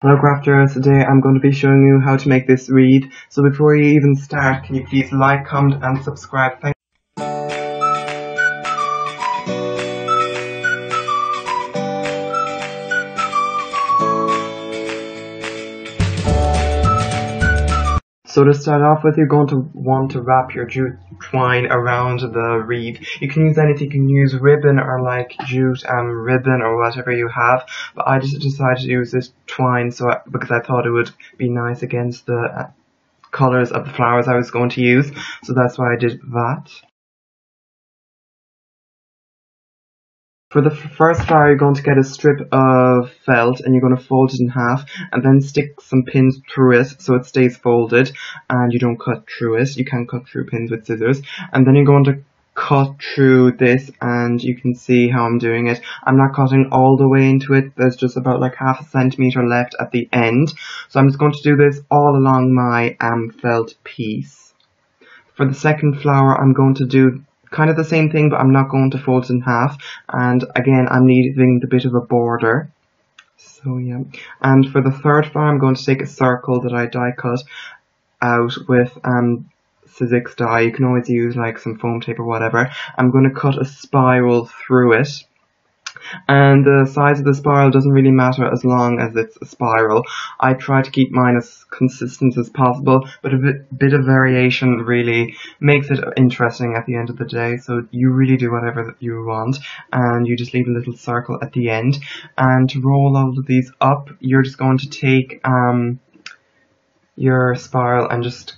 Hello crafters, today I'm going to be showing you how to make this wreath. So before you even start, can you please like, comment and subscribe? Thank So to start off with, you're going to want to wrap your jute twine around the wreath. You can use anything, you can use ribbon or like jute ribbon or whatever you have. But I just decided to use this twine because I thought it would be nice against the colours of the flowers I was going to use. So that's why I did that. For the first flower, you're going to get a strip of felt and you're going to fold it in half and then stick some pins through it so it stays folded and you don't cut through it. You can cut through pins with scissors. And then you're going to cut through this, and you can see how I'm doing it. I'm not cutting all the way into it. There's just about like half a centimetre left at the end. So I'm just going to do this all along my felt piece. For the second flower, I'm going to do kind of the same thing, but I'm not going to fold it in half, and again I'm leaving the bit of a border. So yeah, and for the third flower I'm going to take a circle that I die cut out with Sizzix die. You can always use like some foam tape or whatever. I'm going to cut a spiral through it, and the size of the spiral doesn't really matter as long as it's a spiral. I try to keep mine as consistent as possible, but a bit of variation really makes it interesting at the end of the day. So you really do whatever you want, and you just leave a little circle at the end. And to roll all of these up, you're just going to take your spiral and just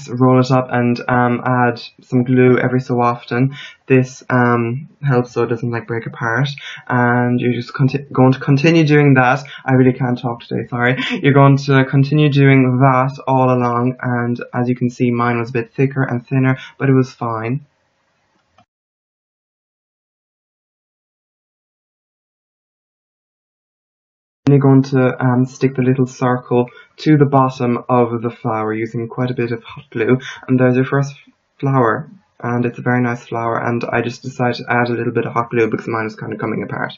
roll it up and add some glue every so often. This helps so it doesn't like break apart, and you're just going to continue doing that. I really can't talk today, sorry. You're going to continue doing that all along, and as you can see mine was a bit thicker and thinner, but it was fine. You're going to stick the little circle to the bottom of the flower using quite a bit of hot glue, and there's your first flower, and it's a very nice flower, and I just decided to add a little bit of hot glue because mine was kind of coming apart.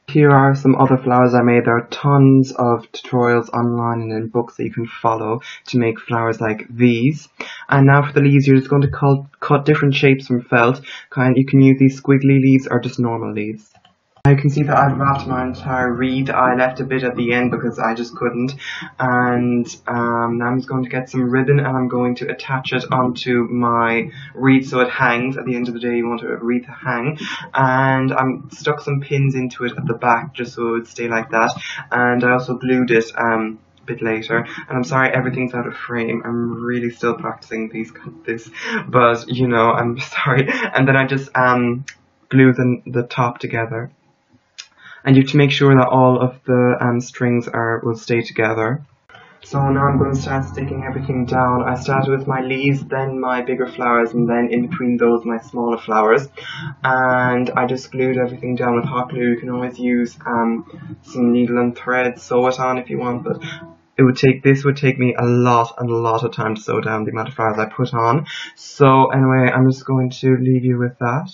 Here are some other flowers I made. There are tons of tutorials online and in books that you can follow to make flowers like these. And now for the leaves, you're just going to cut different shapes from felt. You can use these squiggly leaves or just normal leaves. You can see that I've wrapped my entire wreath. I left a bit at the end because I just couldn't. And now I'm just going to get some ribbon and I'm going to attach it onto my wreath so it hangs. At the end of the day you want a wreath to hang. And I'm stuck some pins into it at the back just so it would stay like that. And I also glued it a bit later. And I'm sorry everything's out of frame. I'm really still practicing this. But you know, I'm sorry. And then I just glue the top together. And you have to make sure that all of the strings will stay together. So now I'm going to start sticking everything down. I started with my leaves, then my bigger flowers, and then in between those my smaller flowers. And I just glued everything down with hot glue. You can always use some needle and thread, sew it on if you want, but this would take me a lot of time to sew down the amount of flowers I put on. So anyway, I'm just going to leave you with that.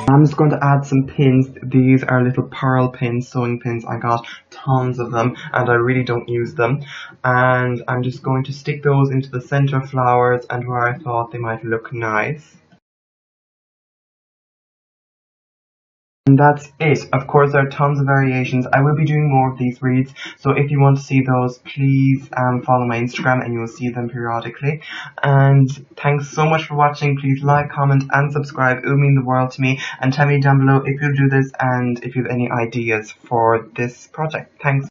I'm just going to add some pins. These are little pearl pins, sewing pins. I got tons of them and I really don't use them. And I'm just going to stick those into the center flowers and where I thought they might look nice. And that's it. Of course, there are tons of variations. I will be doing more of these wreaths, so if you want to see those, please follow my Instagram and you will see them periodically. And thanks so much for watching. Please like, comment and subscribe. It will mean the world to me. And tell me down below if you'll do this and if you have any ideas for this project. Thanks.